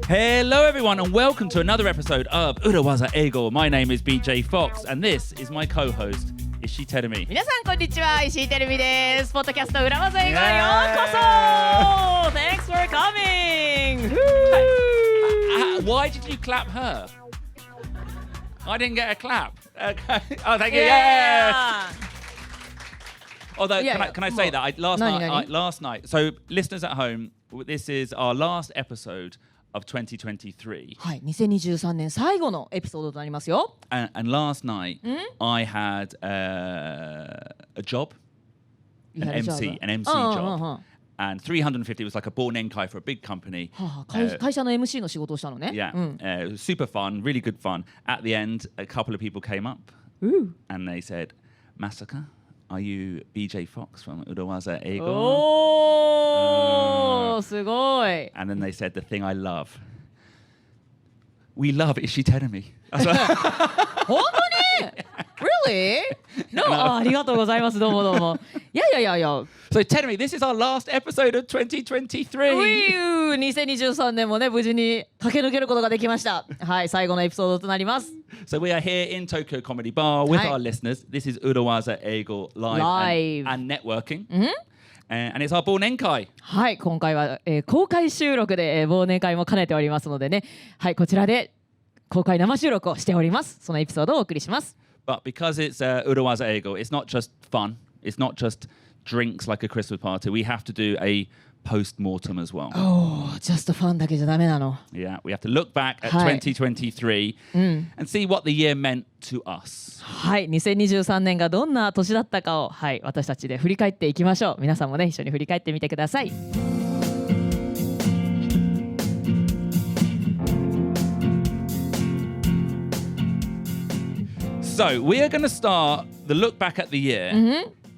Hello everyone and welcome to another episode of 裏技英語 My name is BJ Fox and this is my co-host 石井てるみ。皆さんこんにちは、石井てるみです。ポッドキャスト裏技英語へようこそ。Thanks for coming. Why did you clap her? I didn't get a clap. Okay. Oh, thank you. Yeah. Although, can I say that last night. So, listeners at home, this is our last episode of 2023. はい、2023年最後のエピソードとなりますよ。And last night, I had a job, an MC job. And 350 was like a忘年会for a big company. 会社の MC の仕事をしたのね。Yeah, it was super fun, really good fun. At the end, a couple of people came up and they said, Masaka, are you BJ Fox from 裏技英語? おー、すごい。And then they said the thing I love. We love Ishii Terumi. 本当に？Really? No, ありがとうございます。どうもどうも。いや。So Terumi, this is our last episode of 2023. 2023年もね、無事に駆け抜けることができました。はい、最後のエピソードとなります。So we are here in Tokyo Comedy Bar with our listeners. This is 裏技英語 live and networking. And it's our 忘年会。はい、今回は、公開収録で、忘年会も兼ねておりますのでね。はい、こちらで公開生収録をしております。そのエピソードをお送りします。But because it's 裏技英語, it's not just fun. It's not just drinks like a Christmas party. We have to do a post-mortem as well. Oh, just fun だけじゃダメなの。Yeah, we have to look back at 2023 and see what the year meant to us. はい、2023年がどんな年だったかを、はい、私たちで振り返っていきましょう。皆さんもね、一緒に振り返ってみてください。So we are going to start the look back at the year,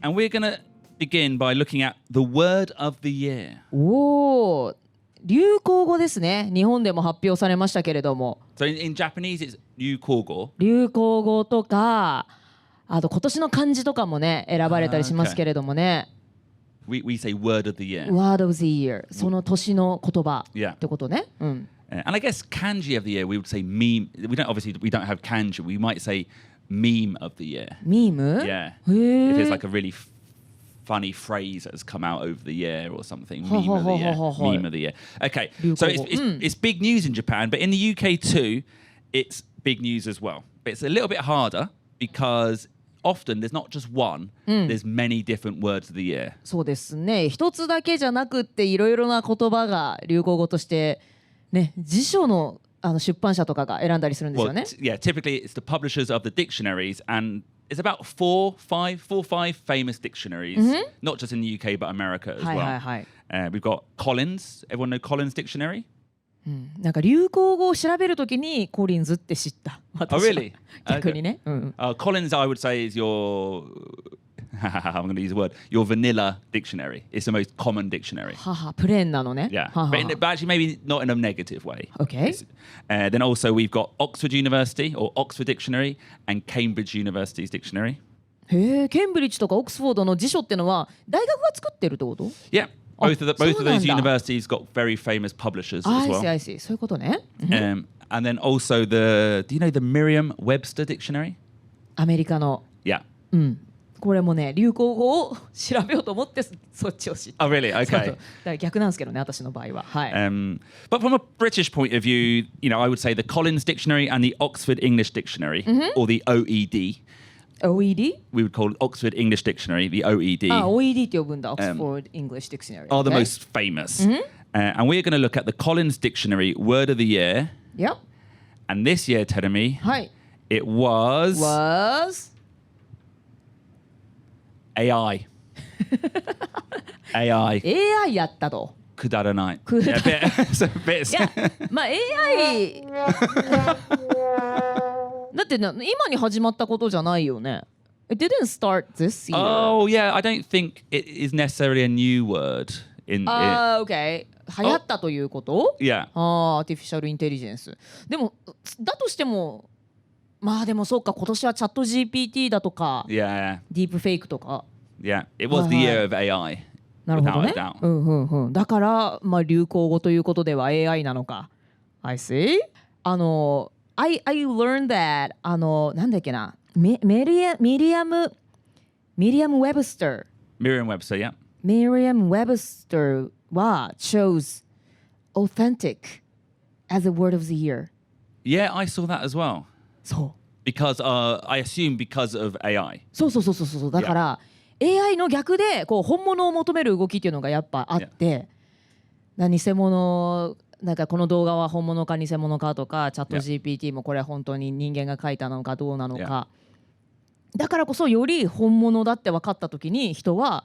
and we're going to begin by looking at the word of the year. おー、流行語ですね。日本でも発表されましたけれども。So in Japanese, it's 流行語。流行語とか、あと今年の漢字とかもね、選ばれたりしますけれどもね。We say word of the year. Word of the year. その年の言葉ってことね。And I guess kanji of the year, we would say meme. We don't have kanji. We might say meme of the year. Meme? Yeah. If it's like a really funny phrase that has come out over the year or something. Meme of the year. Meme of the year. Okay. So it's big news in Japan, but in the UK too, it's big news as well. But it's a little bit harder because often there's not just one, there's many different words of the year. そうですね。一つだけじゃなくっていろいろな言葉が流行語としてね、辞書の出版社とかが選んだりするんですよね。Yeah, typically it's the publishers of the dictionaries, and it's about four, five famous dictionaries, not just in the UK but America as well. We've got Collins. Everyone know Collins Dictionary? なんか流行語を調べるときにコリンズって知った。Oh, really? 逆にね。Collins, I would say, is your I'm going to use the word, your vanilla dictionary. It's the most common dictionary. プレーンなのね。Yeah, but actually maybe not in a negative way. Okay. Then also we've got Oxford University or Oxford Dictionary and Cambridge University's dictionary. へえ、ケンブリッジとかオックスフォードの辞書ってのは大学が作ってるってこと？ Yeah. Both of those universities got very famous publishers as well. I see. そういうことね。And then also do you know the Merriam-Webster dictionary? アメリカの。Yeah. これもね、流行語を調べようと思ってそっちを知った。Oh, really? Okay. だから逆なんですけどね、私の場合は。はい。But from a British point of view, I would say the Collins Dictionary and the Oxford English Dictionary, or the OED. OED? We would call Oxford English Dictionary, the OED. OED って呼ぶんだ。Oxford English Dictionary. Are the most famous. And we're going to look at the Collins Dictionary Word of the Year. Yep. And this year, Terumi, it was... AI. AI やったと。くだらない。いや、まあ AI だって今に始まったことじゃないよね。It didn't start this year. Oh, yeah. I don't think it is necessarily a new word. Okay. 流行ったということ？ Yeah. アーティフィシャルインテリジェンス。でも、だとしても、まあでもそうか、今年はチャット GPT だとか、ディープフェイクとか。Yeah, it was the year of AI. なるほどね。だから、まあ、流行語ということでは AI なのか。I see. I learned that なんだっけな、Merriam-Webster. Merriam-Webster, yeah. Merriam-Webster は chose authentic as a word of the year. Yeah, I saw that as well. そう。Because I assume because of AI. そう。だから、AI の逆でこう本物を求める動きっていうのがやっぱあって、偽物なんかこの動画は本物か偽物かとか、チャット GPT もこれ本当に人間が書いたのかどうなのか。だからこそより本物だって分かった時に人は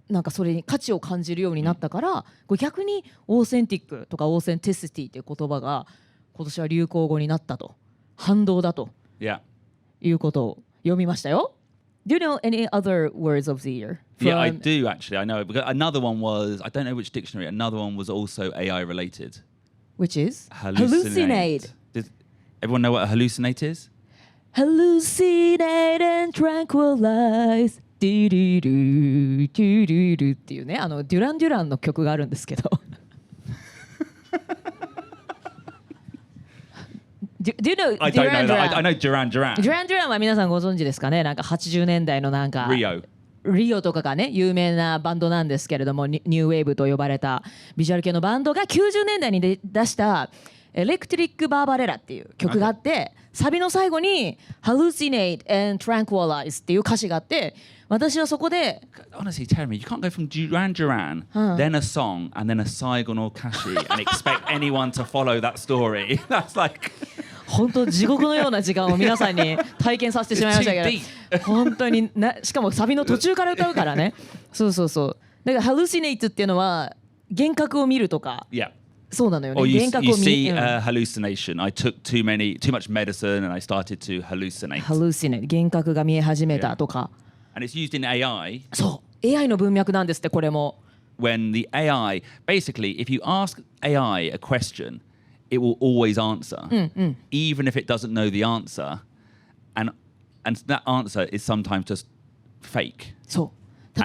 なんかそれに価値を感じるようになったから、逆にオーセンティックとかオーセンティシティっていう言葉が今年は流行語になったと、反動だということを読みましたよ。Do you know any other words of the year? Yeah, I do actually. I know. Because another one was, I don't know which dictionary, another one was also AI related. Which is? Hallucinate. Does everyone know what a hallucinate is? Hallucinate and tranquilize. っていうね、デュラン・デュランの曲があるんですけど。Do you know I don't know that. I know Duran Duran. Duran Duran は皆さんご存知ですかね。なんか80年代のなんかリオとかがね有名なバンドなんですけれども、ニューウェーブと呼ばれたビジュアル系のバンドが90年代に出したエレクトリック・バーバレラっていう曲があって、サビの最後に Hallucinate and Tranquilize っていう歌詞があって、私はそこで Honestly, tell me, you can't go from Duran Duran, then a song, and then a Saigon or Kashi and expect anyone to follow that story. That's like 本当地獄のような時間を皆さんに体験させてしまいましたけど、本当にしかもサビの途中から歌うからね。そうだから Hallucinate っていうのは幻覚を見るとか。そうなのよね。幻覚を見る。You see hallucination. I took too much medicine and I started to hallucinate. Hallucinate 幻覚が見え始めたとか。And it's used in AI. そう、AI の文脈なんですってこれも。When the AI, basically, if you ask AI a question, it will always answer, even if it doesn't know the answer, and that answer is sometimes just fake. そう。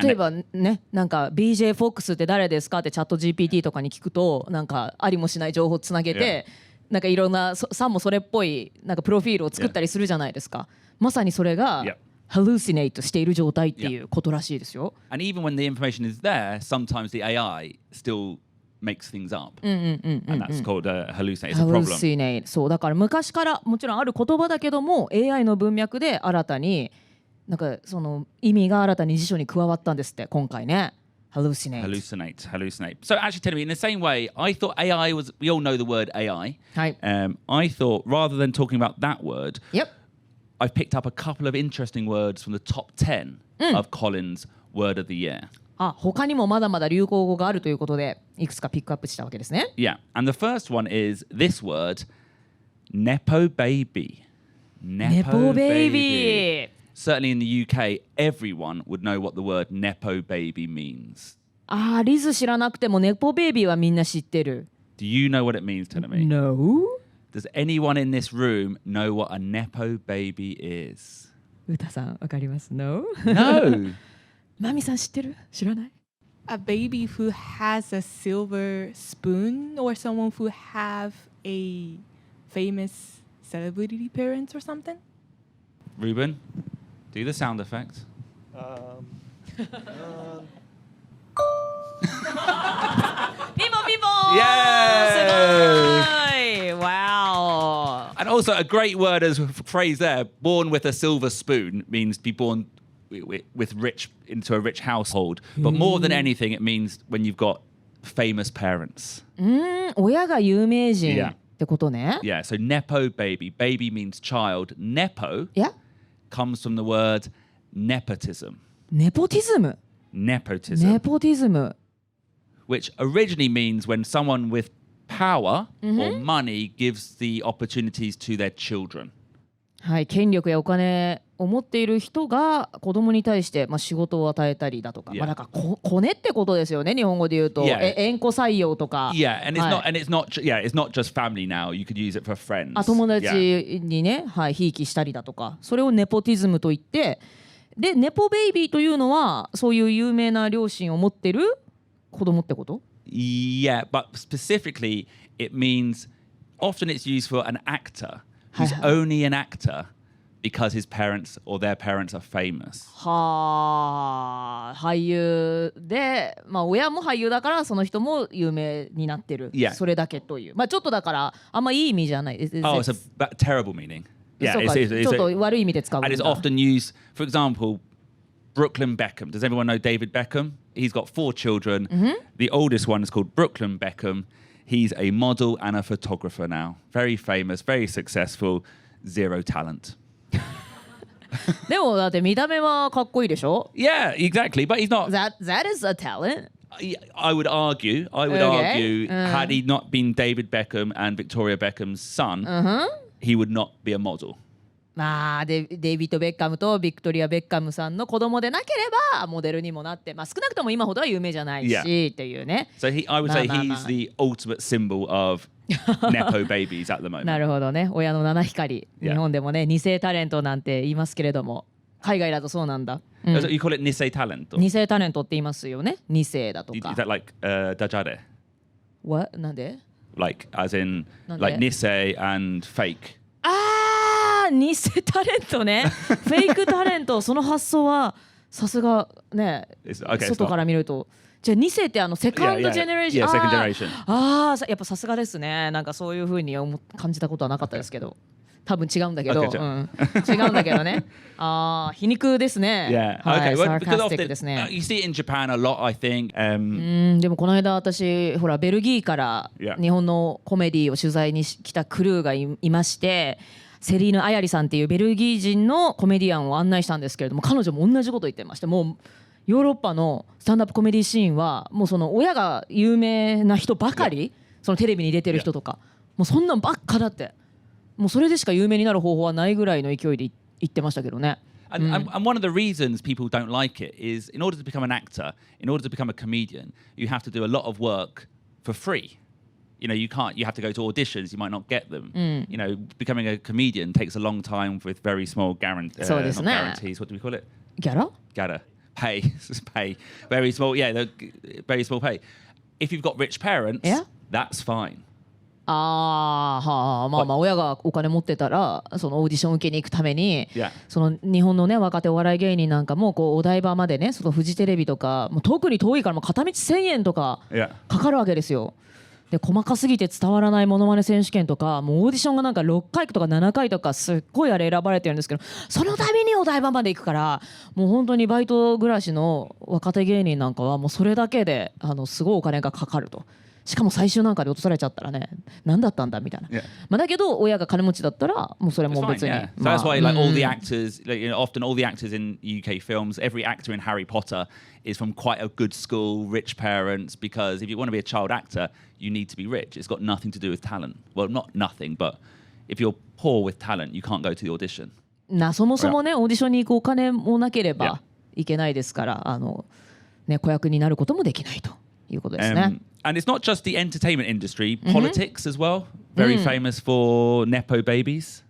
例えばね、なんか BJ フォックスって誰ですかってチャット GPT とかに聞くと、なんかありもしない情報をつなげて、なんかいろんなさんもそれっぽいなんかプロフィールを作ったりするじゃないですか。まさにそれが。hallucinate している状態っていうことらしいですよ。And even when the information is there, sometimes the AI still makes things up. And that's called hallucinate. It's a problem. Hallucinate. そうだから昔からもちろんある言葉だけども AI の文脈で新たになんかその意味が新たに辞書に加わったんですって今回ね。Hallucinate. So actually, tell me, in the same way, I thought AI was. We all know the word AI. はい。I thought rather than talking about that word. I've picked up a couple of interesting words from the top 10 of Colin's Word of the Year. 他にもまだまだ流行語があるということでいくつかピックアップしたわけですね。Yeah, and the first one is this word, Nepo-Baby. Nepo-Baby. Certainly in the UK, everyone would know what the word Nepo-Baby means. リズ知らなくても Nepo-Baby はみんな知ってる。Do you know what it means, Tanami? No.Does anyone in this room know what a Nepo baby is? 歌さんわかります No? No. マミさん知ってる知らない A baby who has a silver spoon or someone who have a famous celebrity parents or something? Ruben, do the sound effect. ピンポンピンポン Yay! すごい Wow! And also a great word as a phrase there, born with a silver spoon means be born with rich into a rich household. But more than anything, it means when you've got famous parents. 親が有名人ってことね。Yeah, so Nepo baby. Baby means child. Nepo comes from the word nepotism. ネポティズム Nepotism. Which originally means when someone with power or money gives the opportunities to their children. はい、権力やお金を持っている人が子供に対して、仕事を与えたりだとか、なんかコネってことですよね、日本語で言うと、縁故採用とか。Yeah, and it's not just family now. You could use it for friends. 友達にね、ひいきしたりだとか、それをネポティズムと言って、でネポベイビーというのはそういう有名な両親を持ってる子供ってこと？ Yeah, but specifically it means often it's used for an actor who's only an actor because his parents or their parents are famous. はあ、俳優で、まあ親も俳優だからその人も有名になってる。Yeah. それだけという。まあちょっとだからあんまいい意味じゃない。Oh, it's a terrible meaning. Yeah, そうか、ちょっと悪い意味で使うんだ。And it's often used, for example, Brooklyn Beckham. Does everyone know David Beckham? He's got 4 children. The oldest one is called Brooklyn Beckham. He's a model and a photographer now. Very famous, very successful, zero talent. でもだって見た目はかっこいいでしょ Yeah, exactly. But he's not. That is a talent. I would argue, had he not been David Beckham and Victoria Beckham's son, he would not be a model. まあデイビッド・ベッカムとビクトリア・ベッカムさんの子供でなければモデルにもなって、まあ、少なくとも今ほどは有名じゃないし、っていうね。So I would say he's the ultimate symbol of Nepo babies at the moment. なるほどね。親の七光。日本でもね、二世タレントなんて言いますけれども、海外だとそうなんだ。You call it 二世タレント。二世タレントって言いますよね。二世だとか。Is that like dajare? What? なんで Like as in like 二世 and fake. 偽タレントね。フェイクタレント。その発想はさすがね、外から見ると。じゃあ2世ってセカンドジェネレーション。second generation. やっぱさすがですね。なんかそういう風に感じたことはなかったですけど。多分違うんだけど、違うんだけどね。皮肉ですね。Okay. Well, because often you see it in Japan a lot, I think. でもこの間私ほらベルギーから日本のコメディを取材に来たクルーがいまして。セリーヌ・アヤリさんっていうベルギー人のコメディアンを案内したんですけれども、彼女も同じこと言ってまして、もうヨーロッパのスタンダップコメディシーンはもうその親が有名な人ばかり、そのテレビに出てる人とか、もうそんなんばっかだって、もうそれでしか有名になる方法はないぐらいの勢いで言ってましたけどね。And one of the reasons people don't like it is in order to become an actor, in order to become a comedian, you have to do a lot of work for free. You know, you have to go to auditions, you might not get them. You know, becoming a comedian takes a long time with very small guarantees. What do we call it? ギャラ Gada. Pay. Very small, very small pay. If you've got rich parents, that's fine. まあ親がお金持ってたらそのオーディション受けに行くために、その日本のね若手お笑い芸人なんかもこうお台場までね、そのフジテレビとかもう遠くに遠いからもう片道1000円とかかかるわけですよ。で細かすぎて伝わらないモノマネ選手権とかもうオーディションがなんか6回とか7回とかすっごいあれ選ばれてるんですけど、そのためにお台場まで行くからもう本当にバイト暮らしの若手芸人なんかはもうそれだけですごいお金がかかると。しかも最終なんかで落とされちゃったらね、何だったんだみたいな。まあだけど親が金持ちだったらもうそれも別に。So that's why like all the actors, often all the actors in UK films, every actor in Harry Potter is from quite a good school, rich parents, because if you want to be a child actor, you need to be rich. It's got nothing to do with talent. Well, not nothing, but if you're poor with talent, you can't go to the audition. そもそもね、オーディションに行くお金もなければいけないですから、ね、子役になることもできないということですね。And it's not just the entertainment industry, politics as well. Very famous for Nepo babies.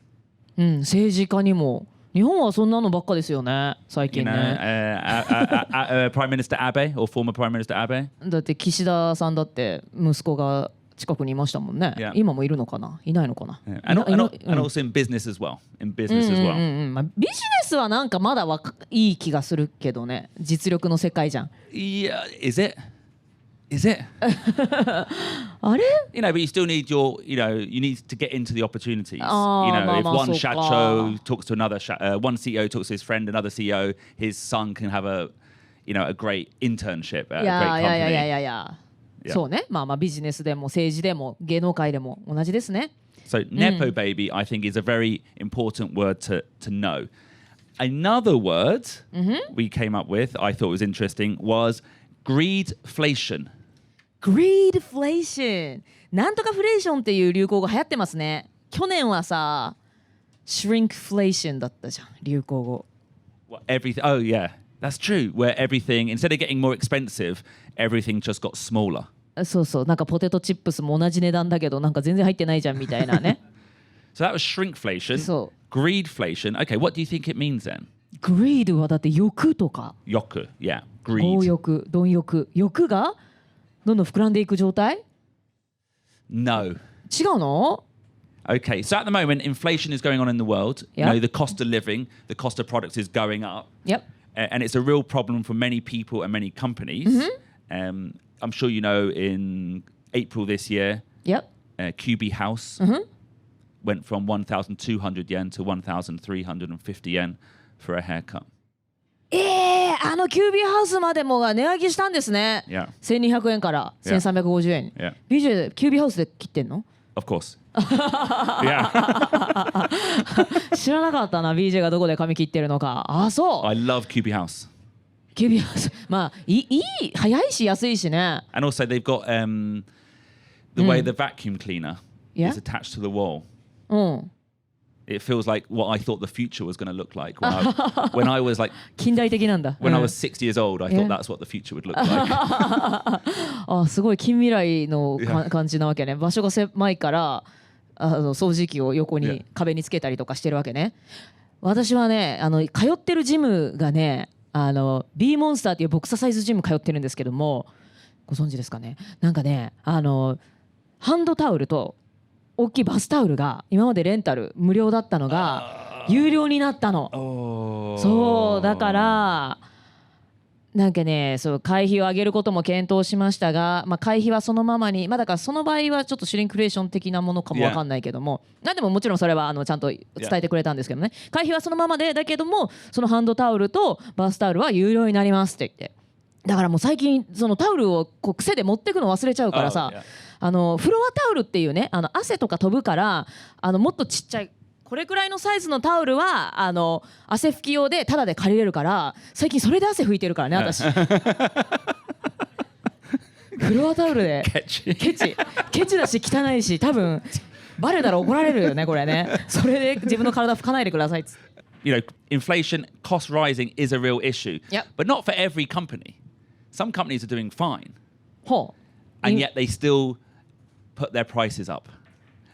政治家にも。日本はそんなのばっかですよね、最近ね。Prime Minister Abe or former Prime Minister Abe. だって岸田さんだって息子が近くにいましたもんね。今もいるのかな、いないのかな。And also in business as well. In business as well. ビジネスはなんかまだいい気がするけどね。実力の世界じゃん。Yeah, is it? Is it? あれ You know, but you still need you need to get into the opportunities. If one shacho talks to another, one CEO talks to his friend, another CEO, his son can have a great internship at a great company. そうね。まあビジネスでも政治でも芸能界でも同じですね。So Nepo baby, I think, is a very important word to know. Another word we came up with, I thought was interesting, was greedflation。なんとかフレーションっていう流行語流行ってますね。去年はさ、shrinkflation だったじゃん、流行語。Oh yeah, that's true. Where everything, instead of getting more expensive, everything just got smaller. そうそう、なんかポテトチップスも同じ値段だけどなんか全然入ってないじゃんみたいなね。So that was shrinkflation. そう。Greedflation. Okay, what do you think it means then? Greed はだって欲とか。欲、yeah. Greed. 強欲、貪欲。欲がどんどん膨らんでいく状態？ No. 違うの？ Okay, so at the moment, inflation is going on in the world. Yep. You know, the cost of living, the cost of products is going up. Yep. And it's a real problem for many people and many companies. I'm sure you know in April this year, Yep. QB House went from 1,200 yen to 1,350 yen for a haircut. キュービーハウスまでもが値上げしたんですね。Yeah. 1200円から1350円。Yeah. BJ、キュービーハウスで切ってんの？ Of course. Yeah. 知らなかったな、BJ がどこで髪切ってるのか。あ、そう。I love QB House. キュービーハウス。まあ、いい、早いし安いしね。And also they've got the way the vacuum cleaner Yeah. is attached to the wall. うん。It feels like what I thought the future was going to look like when I was like 近代的なんだ。when I was 6 years old. I thought that's what the future would look like. あ、すごい近未来の感じなわけね。場所が狭いから掃除機を横に壁につけたりとかしてるわけね。私はね、通ってるジムがね、B モンスターっていうボクササイズジム通ってるんですけども、ご存知ですかね。なんかね、ハンドタオルと大きいバスタオルが今までレンタル無料だったのが有料になったの。そうだからなんかね、そう会費を上げることも検討しましたが、まあ、会費はそのままに、まあ、だからその場合はちょっとシュリンクレーション的なものかもわかんないけども、なんでももちろんそれはちゃんと伝えてくれたんですけどね、会費はそのままでだけどもそのハンドタオルとバスタオルは有料になりますって言って、だからもう最近そのタオルをこう癖で持ってくの忘れちゃうからさ、フロアタオルっていうね、汗とか飛ぶからもっとちっちゃいこれくらいのサイズのタオルは汗拭き用でタダで借りれるから、最近それで汗拭いてるからね私。フロアタオルでケチだし汚いし、多分バレたら怒られるよねこれね。それで自分の体拭かないでくださいっつって。You know, inflation, cost rising is a real issue, but not for every company. Some companies are doing fine, and yet they still put their prices up.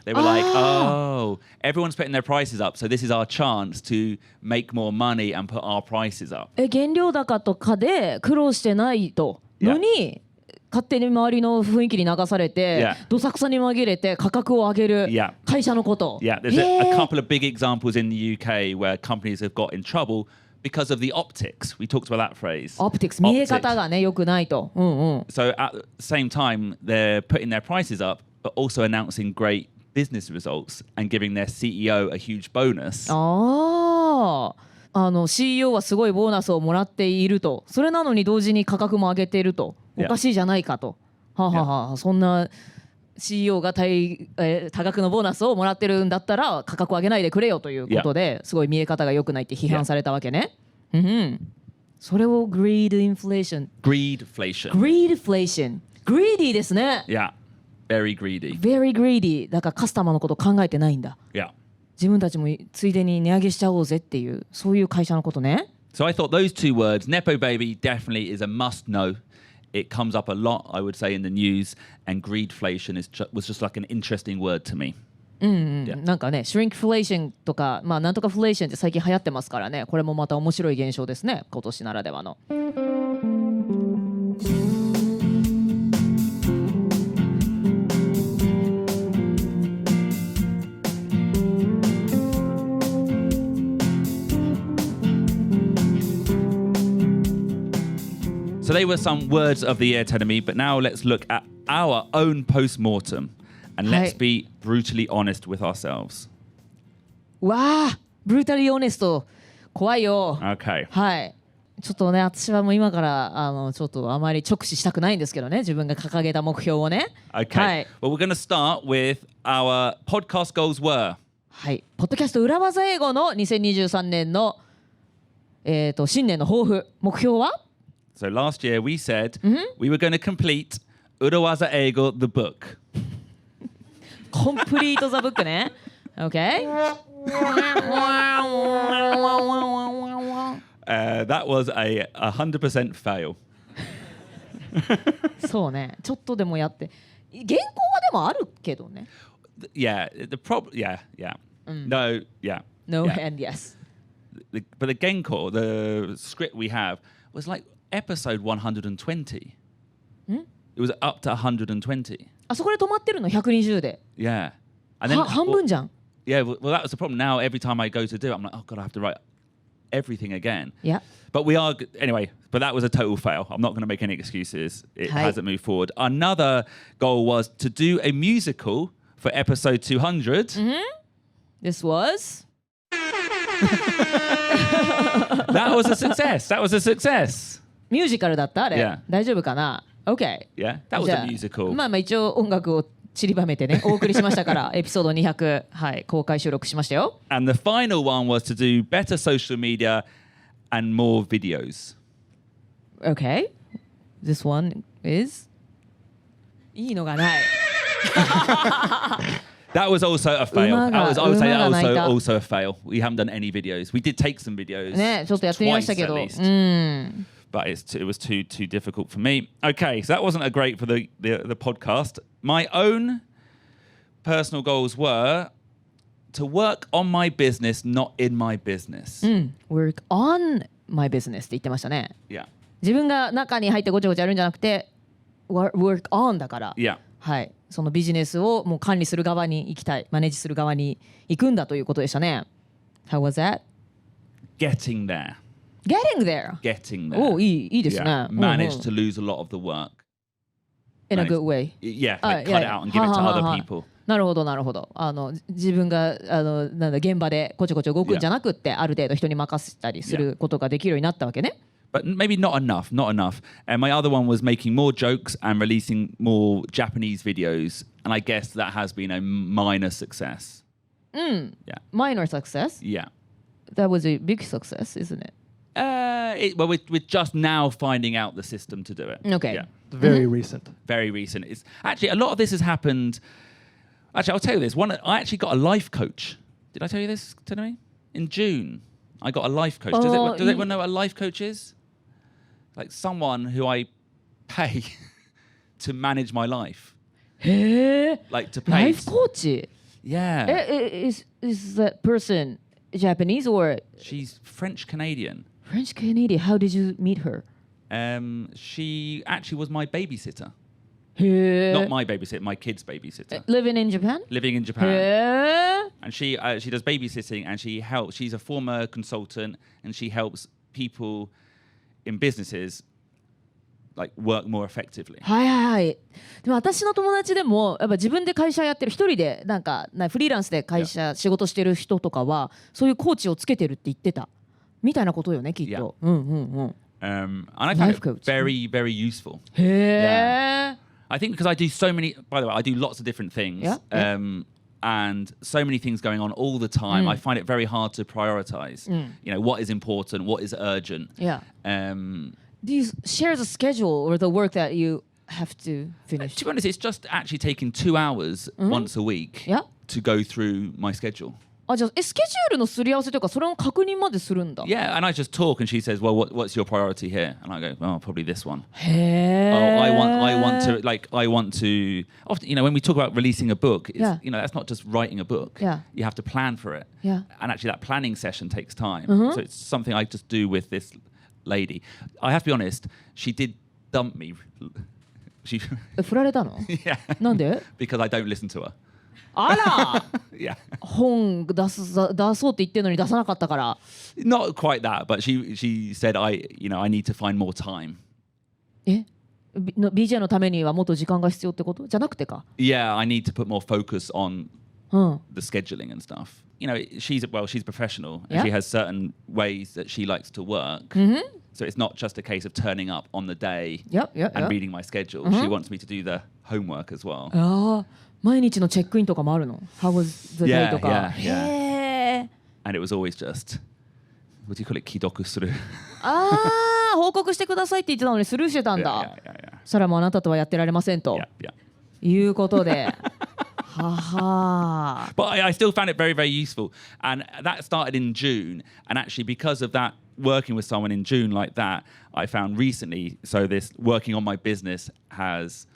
They were like, oh, everyone's putting their prices up, so this is our chance to make more money and put our prices up. 原料高とかで苦労してないとのに、勝手に周りの雰囲気に流されて、どさくさに紛れて価格を上げる会社のこと。Yeah, there's a couple of big examples in the UK where companies have got in trouble because of the optics. We talked about that phrase. Optics, 見え方がね良くないと。So at the same time, they're putting their prices up, but also announcing great business results and giving their CEO a huge bonus. CEO はすごいボーナスをもらっていると、それなのに同時に価格も上げていると、おかしいじゃないかと。そんな CEO が多額のボーナスをもらってるんだったら価格を上げないでくれよということで、すごい見え方が良くないって批判されたわけね。それを greed inflation。greedy ですね。Very greedy. Very greedy. だからカスタマーのこと考えてないんだ。自分たちもついでに値上げしちゃおうぜっていう、そういう会社のことね。So I thought those two words, Nepo-Baby, definitely is a must know. It comes up a lot, I would say, in the news, and greedflation was just like an interesting word to me. なんかね、shrinkflation とか、まあなんとかフレーションって最近流行ってますからね、これもまた面白い現象ですね、今年ならではの。So they were some words of the year, Tedemi, but now let's look at our own post-mortem and let's be brutally honest with ourselves. わあ、ブルータリーオネスト、怖いよ。Okay. はい。ちょっとね、私はもう今からちょっとあまり直視したくないんですけどね、自分が掲げた目標をね。Okay. はい。Well, we're going to start with our podcast goals were. はい。ポッドキャスト裏技英語の2023年の新年の抱負、目標は？So last year we said we were going to complete 裏技英語 the book. Complete the book ね。Okay. That was a 100% fail. そうね。ちょっとでもやって。原稿はでもあるけどね。Yeah, the problem. Yeah. No, yeah. No yeah. and yes. But the genko, the script we have, was like episode 120. It was up to 120. あそこで止まってるの120で。Yeah. And then 半分じゃん。Yeah, well, that was the problem. Now, every time I go to do it, I'm like, oh, God, I have to write everything again. Yeah. But anyway, but that was a total fail. I'm not going to make any excuses. It hasn't moved forward. Another goal was to do a musical for episode 200. This was? That was a success. ミュージカルだったあれ、Yeah. 大丈夫かな ?OK。Yeah, that was a musical. まあ一応音楽を散りばめてね、お送りしましたから、エピソード200、はい、公開収録しましたよ。And the final one was to do better social media and more videos. Okay. This one is? いいのがない。That was also a fail. I would say that was Umaga also a fail. We haven't done any videos. We did take some videos. ね、ちょっとやってみましたけど。Twice at least. But it was too difficult for me. Okay, so that wasn't a great for the podcast. My own personal goals were to work on my business, not in my business. Work on my business って言ってましたね。Yeah. 自分が中に入ってごちゃごちゃやるんじゃなくて、work on だから。Yeah. はい。そのビジネスをもう管理する側に行きたい、マネージする側に行くんだということでしたね。How was that? Getting there. Getting there. Getting there. お、いいですね。Yeah. Managed to lose a lot of the work. In a good way. Yeah, like cut it out and give it to other people. なるほどなるほど。自分が現場でこちょこちょ動くんじゃなくって、ある程度人に任せたりすることができるようになったわけね。But maybe not enough. And my other one was making more jokes and releasing more Japanese videos. And I guess that has been a minor success. Yeah. Minor success? Yeah. That was a big success, isn't it? Well, we're just now finding out the system to do it. Okay. Yeah. Very recent. Very recent. It's actually a lot of this has happened. Actually, I'll tell you this. I actually got a life coach. Did I tell you this, Tenemi? In June, I got a life coach. Does anyone know what a life coach is? Like someone who I pay to manage my life. へえ。 Like to pay. ライフコーチ。Yeah. Is that person Japanese or She's French Canadian. French Canadian? How did you meet her? She actually was my babysitter. へえ。 Not my babysitter, my kid's babysitter. Living in Japan? Living in Japan. へえ。 And she does babysitting and she's a former consultant and she helps people in businesses like work more effectively. はいはいはい。でも私の友達でもやっぱ自分で会社やってる一人でなんかフリーランスで会社仕事してる人とかはそういうコーチをつけてるって言ってたみたいなことよねきっと。And I found it very, very useful. へえ。I think because I do so many. By the way, I do lots of different things. Yeah. And so many things going on all the time. I find it very hard to prioritize. You know, what is important, what is urgent. Yeah. Do you share the schedule or the work that you have to finish? To be honest, it's just actually taking 2 hours once a week to go through my schedule. あ、じゃあスケジュールのすり合わせとかそれの確認までするんだ。Yeah, and I just talk and she says, well, what's your priority here? And I go, oh, probably this one. へえ。Oh, I want to, often, you know, when we talk about releasing a book, it's, you know, that's not just writing a book. Yeah. You have to plan for it. Yeah. And actually that planning session takes time. So it's something I just do with this lady. I have to be honest, she did dump me. 振られたの？ Yeah. なんで？ Because I don't listen to her. あら。Yeah. 本出そうって言ってるのに出さなかったから。Not quite that, but she said I need to find more time. え？BJ のためにはもっと時間が必要ってこと？じゃなくてか。Yeah, I need to put more focus on the scheduling and stuff. You know, she's professional and she has certain ways that she likes to work. So it's not just a case of turning up on the day and reading my schedule. She wants me to do the homework as well. ああ、毎日のチェックインとかもあるの？ How was the day とか。へえ。And it was always just, what do you call it? 既読する。ああ、報告してくださいって言ってたのにスルーしてたんだ。そしたらもうあなたとはやってられませんと。いうことで。But I still found it very, very useful. And that started in June. And actually, because of that, working with someone in June like that, I found recently, so this working on my business has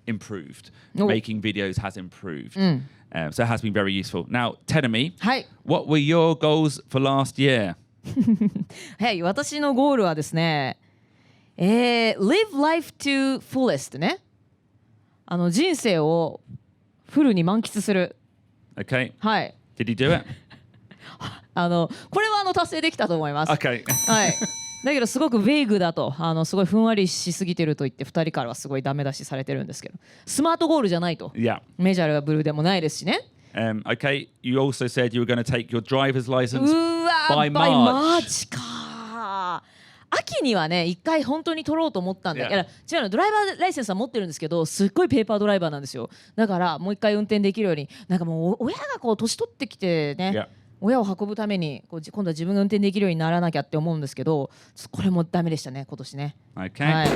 improved. Making videos has improved. So it has been very useful. Now, Tenemi, what were your goals for last year? はい、私のゴールはですね、live life to fullest ね。人生をフルに満喫する。Okay. はい。Did you do it? これは達成できたと思います。Okay. はい。だけどすごくベイグだとすごいふんわりしすぎてると言って2人からはすごいダメ出しされてるんですけど、スマートゴールじゃないと。Yeah. メジャーブルーでもないですしね。Okay. You also said you were going to take your driver's license うわ by マ March. ーチか。秋にはね一回本当に取ろうと思ったんだ。Yeah. いや違うの、ドライバーライセンスは持ってるんですけど、すっごいペーパードライバーなんですよ。だからもう一回運転できるように、なんかもう親が年取ってきてね。Yeah. 親を運ぶために今度は自分が運転できるようにならなきゃって思うんですけど、これもダメでしたね今年ね。Okay. はい、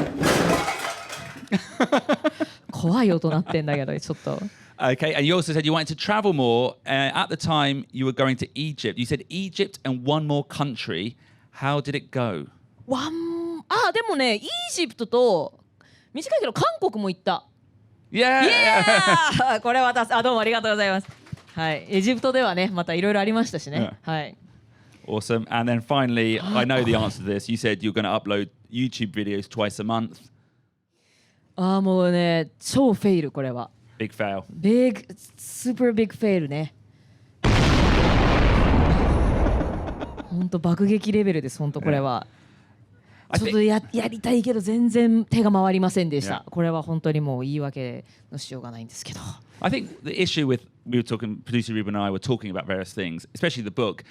怖い音鳴ってんだけどちょっと。Okay, and you also said you wanted to travel more. At the time, you were going to Egypt. You said Egypt and one more country. How did it go? でもね、イージプトと短いけど韓国も行った。Yeah! これはどうもありがとうございます。はい、エジプトではねまたいろいろありましたしね。はい。Awesome. And then finally, I know the answer to this. You said you're going to upload YouTube videos twice a month. もうね超フェイルこれは。Big fail. Super big fail ね。本当爆撃レベルです本当これは。ちょっとやりたいけど全然手が回りませんでした。これは本当にもう言い訳のしようがないんですけど。I think the issue with we were talking, producer Ruben and I were talking about various things, especially the book.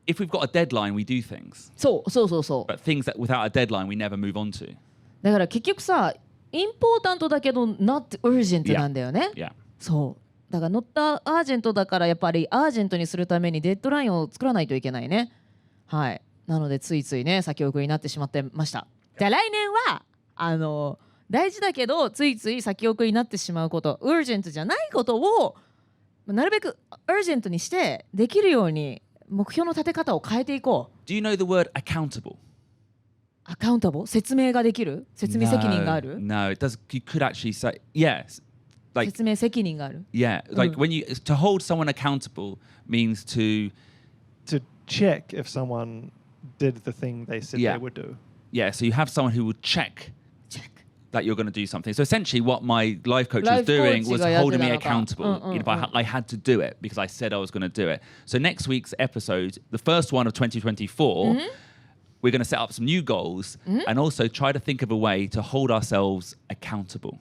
If we've got a deadline, we do things. そう。But things that without a deadline, we never move on to. だから結局さ、インポータントだけど not urgent なんだよね。Yeah. そう。だからノッタアージェントだからやっぱりアージェントにするためにデッドラインを作らないといけないね。はい。なのでついついね先送りになってしまってました。じゃあ来年は大事だけどついつい先送りになってしまうこと、ウージェントじゃないことをなるべくウージェントにしてできるように目標の立て方を変えていこう。 Do you know the word accountable? Accountable? 説明ができる？説明責任がある？ No, it does. You could actually say yes. Like 説明責任がある？ Yeah, like when you to hold someone accountable means to check if someone did the thing they said they would do. Yeah, so you have someone who will check that you're going to do something. So essentially what my life coach was doing was holding me accountable. I had to do it because I said I was going to do it. So next week's episode, the first one of 2024, we're going to set up some new goals and also try to think of a way to hold ourselves accountable.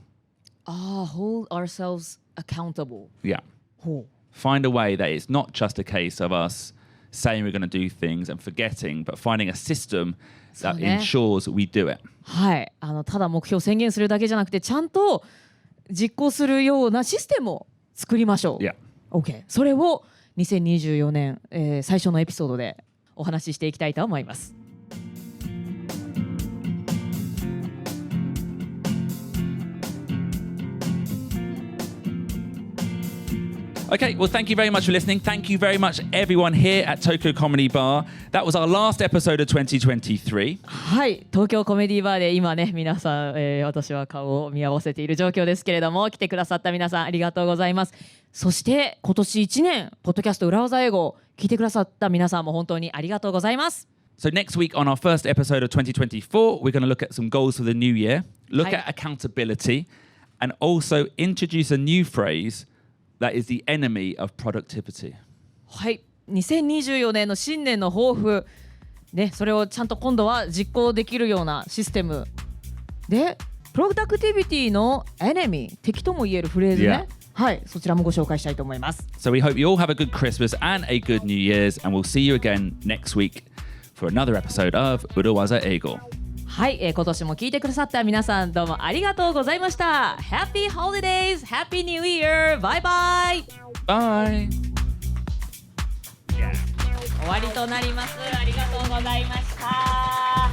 Hold ourselves accountable. Yeah. Find a way that it's not just a case of us saying we're going to do things and forgetting, but finding a system that ensures we do it. はい。ただ目標宣言するだけじゃなくてちゃんと実行するようなシステムを作りましょう。Yeah. OK。それを2024年、最初のエピソードでお話ししていきたいと思います。Okay, well, thank you very much for listening. Thank you very much, everyone here at Tokyo Comedy Bar. That was our last episode of 2023. はい、東京コメディバーで今ね、皆さん、私は顔を見合わせている状況ですけれども、来てくださった皆さんありがとうございます。そして今年1年、ポッドキャスト裏技英語を聞いてくださった皆さんも本当にありがとうございます。So next week on our first episode of 2024, we're going to look at some goals for the new year, look at accountability, and also introduce a new phrase.That is the enemy of productivity. はい、2024年の新年の抱負、ね、それをちゃんと今度は実行できるようなシステムで、プロダクティビティのエネミー、敵とも言えるフレーズね。はい、そちらもご紹介したいと思います。So we hope you all have a good Christmas and a good New Year's, and we'll see you again next week for another episode of 裏技英語。はい、今年も聞いてくださった皆さんどうもありがとうございました。Happy Holidays! Happy New Year! Bye bye! Bye! 終わりとなります。ありがとうございました。